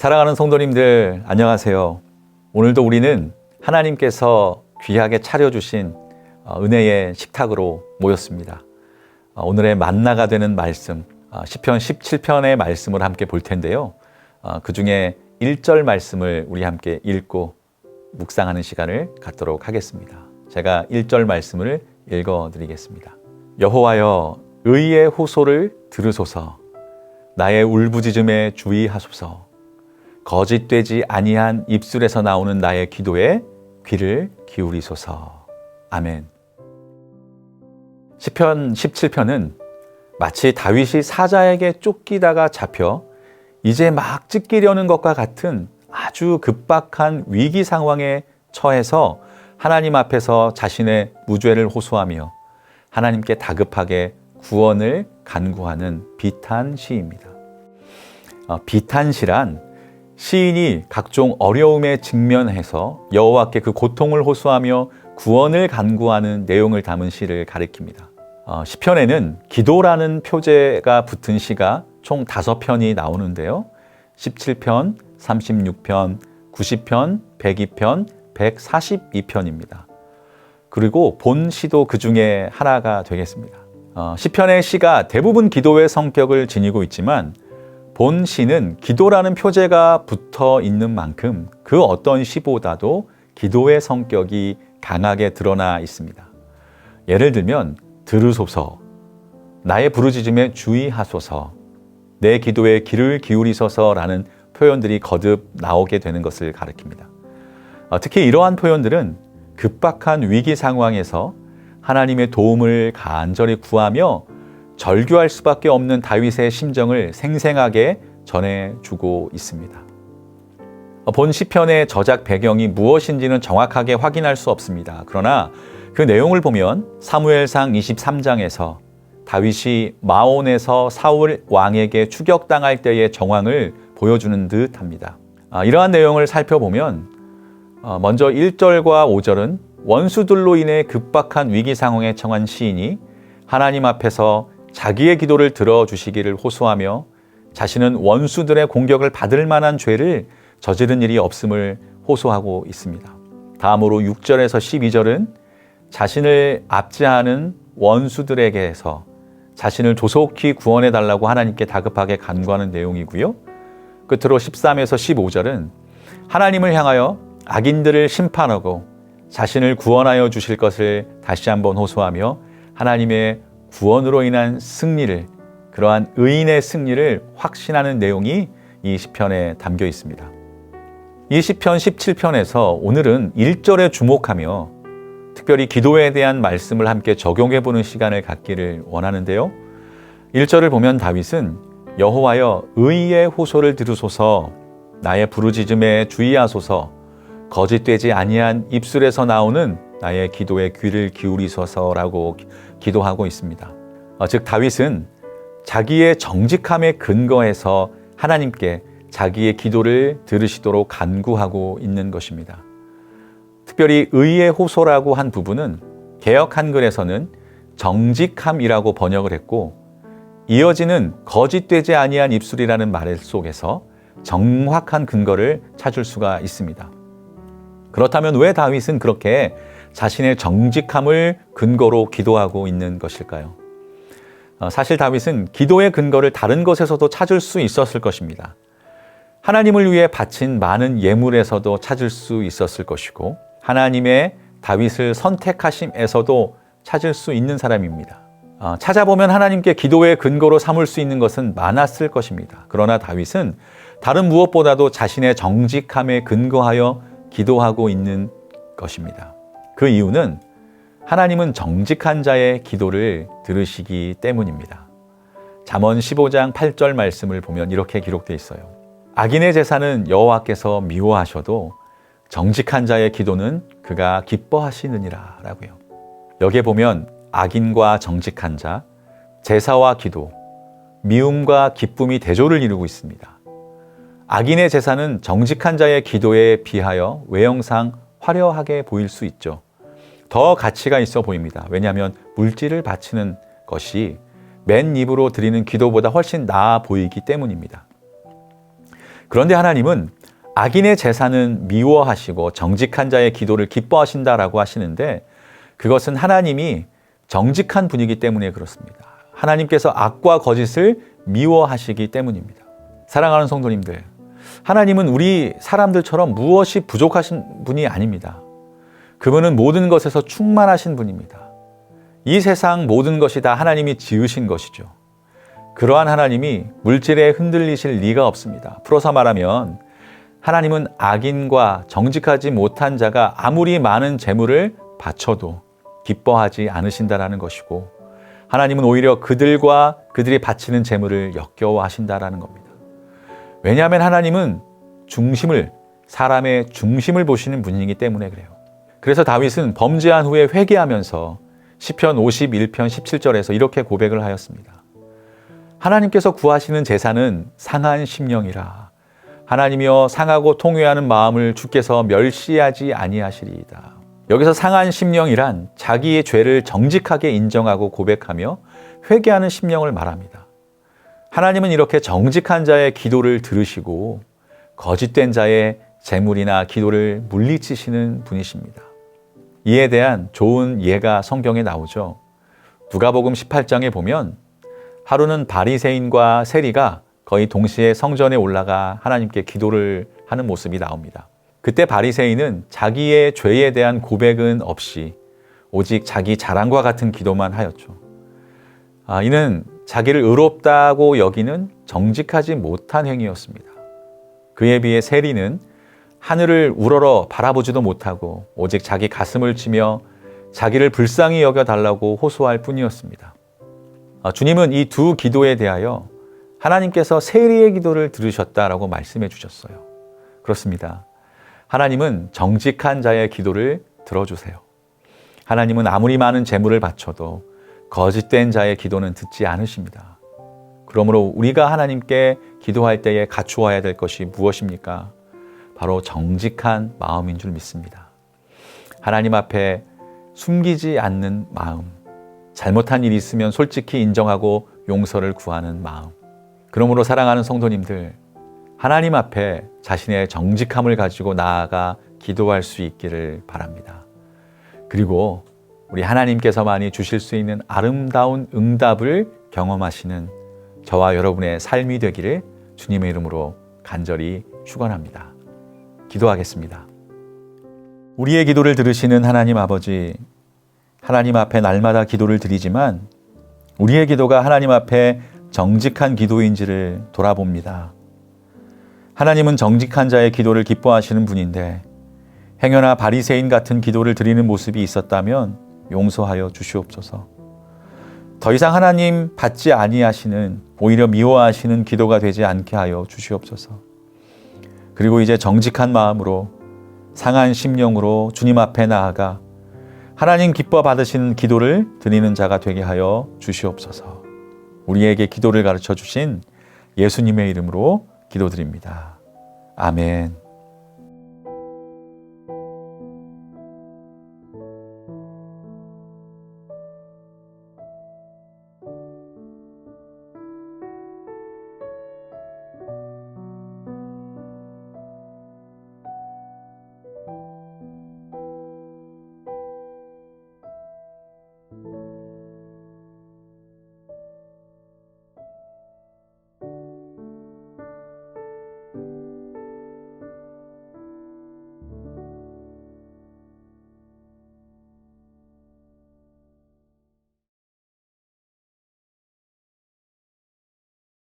사랑하는 성도님들, 안녕하세요. 오늘도 우리는 하나님께서 귀하게 차려주신 은혜의 식탁으로 모였습니다. 오늘의 만나가 되는 말씀, 시편 17편의 말씀을 함께 볼 텐데요. 그 중에 1절 말씀을 우리 함께 읽고 묵상하는 시간을 갖도록 하겠습니다. 제가 1절 말씀을 읽어드리겠습니다. 여호와여, 의의 호소를 들으소서. 나의 울부짖음에 주의하소서. 거짓되지 아니한 입술에서 나오는 나의 기도에 귀를 기울이소서. 아멘. 시편 17편은 마치 다윗이 사자에게 쫓기다가 잡혀 이제 막 찢기려는 것과 같은 아주 급박한 위기 상황에 처해서 하나님 앞에서 자신의 무죄를 호소하며 하나님께 다급하게 구원을 간구하는 비탄시입니다. 비탄시란 시인이 각종 어려움에 직면해서 여호와께 그 고통을 호소하며 구원을 간구하는 내용을 담은 시를 가리킵니다. 시편에는 기도라는 표제가 붙은 시가 총 5편이 나오는데요. 17편, 36편, 90편, 102편, 142편입니다. 그리고 본 시도 그 중에 하나가 되겠습니다. 시편의 시가 대부분 기도의 성격을 지니고 있지만 본 시는 기도라는 표제가 붙어 있는 만큼 그 어떤 시보다도 기도의 성격이 강하게 드러나 있습니다. 예를 들면 들으소서, 나의 부르짖음에 주의하소서, 내 기도에 귀를 기울이소서라는 표현들이 거듭 나오게 되는 것을 가리킵니다. 특히 이러한 표현들은 급박한 위기 상황에서 하나님의 도움을 간절히 구하며 절규할 수밖에 없는 다윗의 심정을 생생하게 전해주고 있습니다. 본 시편의 저작 배경이 무엇인지는 정확하게 확인할 수 없습니다. 그러나 그 내용을 보면 사무엘상 23장에서 다윗이 마온에서 사울 왕에게 추격당할 때의 정황을 보여주는 듯합니다. 이러한 내용을 살펴보면 먼저 1절과 5절은 원수들로 인해 급박한 위기 상황에 처한 시인이 하나님 앞에서 자기의 기도를 들어주시기를 호소하며 자신은 원수들의 공격을 받을 만한 죄를 저지른 일이 없음을 호소하고 있습니다. 다음으로 6절에서 12절은 자신을 압제하는 원수들에게서 자신을 조속히 구원해달라고 하나님께 다급하게 간구하는 내용이고요. 끝으로 13에서 15절은 하나님을 향하여 악인들을 심판하고 자신을 구원하여 주실 것을 다시 한번 호소하며 하나님의 구원으로 인한 승리를, 그러한 의인의 승리를 확신하는 내용이 이 시편에 담겨 있습니다. 이 시편 17편에서 오늘은 1절에 주목하며 특별히 기도에 대한 말씀을 함께 적용해 보는 시간을 갖기를 원하는데요. 1절을 보면 다윗은 여호와여, 의의 호소를 들으소서, 나의 부르짖음에 주의하소서, 거짓되지 아니한 입술에서 나오는 나의 기도에 귀를 기울이소서라고 기도하고 있습니다. 즉 다윗은 자기의 정직함에 근거해서 하나님께 자기의 기도를 들으시도록 간구하고 있는 것입니다. 특별히 의의 호소라고 한 부분은 개역 한글에서는 정직함이라고 번역을 했고 이어지는 거짓되지 아니한 입술이라는 말 속에서 정확한 근거를 찾을 수가 있습니다. 그렇다면 왜 다윗은 그렇게 자신의 정직함을 근거로 기도하고 있는 것일까요? 사실 다윗은 기도의 근거를 다른 것에서도 찾을 수 있었을 것입니다. 하나님을 위해 바친 많은 예물에서도 찾을 수 있었을 것이고 하나님의 다윗을 선택하심에서도 찾을 수 있는 사람입니다. 찾아보면 하나님께 기도의 근거로 삼을 수 있는 것은 많았을 것입니다. 그러나 다윗은 다른 무엇보다도 자신의 정직함에 근거하여 기도하고 있는 것입니다. 그 이유는 하나님은 정직한 자의 기도를 들으시기 때문입니다. 잠언 15장 8절 말씀을 보면 이렇게 기록되어 있어요. 악인의 제사는 여호와께서 미워하셔도 정직한 자의 기도는 그가 기뻐하시느니라 라고요. 여기에 보면 악인과 정직한 자, 제사와 기도, 미움과 기쁨이 대조를 이루고 있습니다. 악인의 제사는 정직한 자의 기도에 비하여 외형상 화려하게 보일 수 있죠. 더 가치가 있어 보입니다. 왜냐하면 물질을 바치는 것이 맨 입으로 드리는 기도보다 훨씬 나아 보이기 때문입니다. 그런데 하나님은 악인의 제사는 미워하시고 정직한 자의 기도를 기뻐하신다라고 하시는데, 그것은 하나님이 정직한 분이기 때문에 그렇습니다. 하나님께서 악과 거짓을 미워하시기 때문입니다. 사랑하는 성도님들, 하나님은 우리 사람들처럼 무엇이 부족하신 분이 아닙니다. 그분은 모든 것에서 충만하신 분입니다. 이 세상 모든 것이 다 하나님이 지으신 것이죠. 그러한 하나님이 물질에 흔들리실 리가 없습니다. 풀어서 말하면 하나님은 악인과 정직하지 못한 자가 아무리 많은 재물을 바쳐도 기뻐하지 않으신다라는 것이고, 하나님은 오히려 그들과 그들이 바치는 재물을 역겨워하신다라는 겁니다. 왜냐하면 하나님은 사람의 중심을 보시는 분이기 때문에 그래요. 그래서 다윗은 범죄한 후에 회개하면서 시편 51편 17절에서 이렇게 고백을 하였습니다. 하나님께서 구하시는 제사는 상한 심령이라. 하나님이여 상하고 통회하는 마음을 주께서 멸시하지 아니하시리이다. 여기서 상한 심령이란 자기의 죄를 정직하게 인정하고 고백하며 회개하는 심령을 말합니다. 하나님은 이렇게 정직한 자의 기도를 들으시고 거짓된 자의 재물이나 기도를 물리치시는 분이십니다. 이에 대한 좋은 예가 성경에 나오죠. 누가복음 18장에 보면 하루는 바리새인과 세리가 거의 동시에 성전에 올라가 하나님께 기도를 하는 모습이 나옵니다. 그때 바리새인은 자기의 죄에 대한 고백은 없이 오직 자기 자랑과 같은 기도만 하였죠. 이는 자기를 의롭다고 여기는 정직하지 못한 행위였습니다. 그에 비해 세리는 하늘을 우러러 바라보지도 못하고 오직 자기 가슴을 치며 자기를 불쌍히 여겨달라고 호소할 뿐이었습니다. 주님은 이 두 기도에 대하여 하나님께서 세리의 기도를 들으셨다라고 말씀해 주셨어요. 그렇습니다. 하나님은 정직한 자의 기도를 들어주세요. 하나님은 아무리 많은 재물을 바쳐도 거짓된 자의 기도는 듣지 않으십니다. 그러므로 우리가 하나님께 기도할 때에 갖추어야 될 것이 무엇입니까? 바로 정직한 마음인 줄 믿습니다. 하나님 앞에 숨기지 않는 마음, 잘못한 일이 있으면 솔직히 인정하고 용서를 구하는 마음. 그러므로 사랑하는 성도님들, 하나님 앞에 자신의 정직함을 가지고 나아가 기도할 수 있기를 바랍니다. 그리고 우리 하나님께서만이 주실 수 있는 아름다운 응답을 경험하시는 저와 여러분의 삶이 되기를 주님의 이름으로 간절히 축원합니다. 기도하겠습니다. 우리의 기도를 들으시는 하나님 아버지, 하나님 앞에 날마다 기도를 드리지만 우리의 기도가 하나님 앞에 정직한 기도인지를 돌아봅니다. 하나님은 정직한 자의 기도를 기뻐하시는 분인데 행여나 바리새인 같은 기도를 드리는 모습이 있었다면 용서하여 주시옵소서. 더 이상 하나님 받지 아니하시는, 오히려 미워하시는 기도가 되지 않게 하여 주시옵소서. 그리고 이제 정직한 마음으로 상한 심령으로 주님 앞에 나아가 하나님 기뻐 받으시는 기도를 드리는 자가 되게 하여 주시옵소서. 우리에게 기도를 가르쳐 주신 예수님의 이름으로 기도드립니다. 아멘.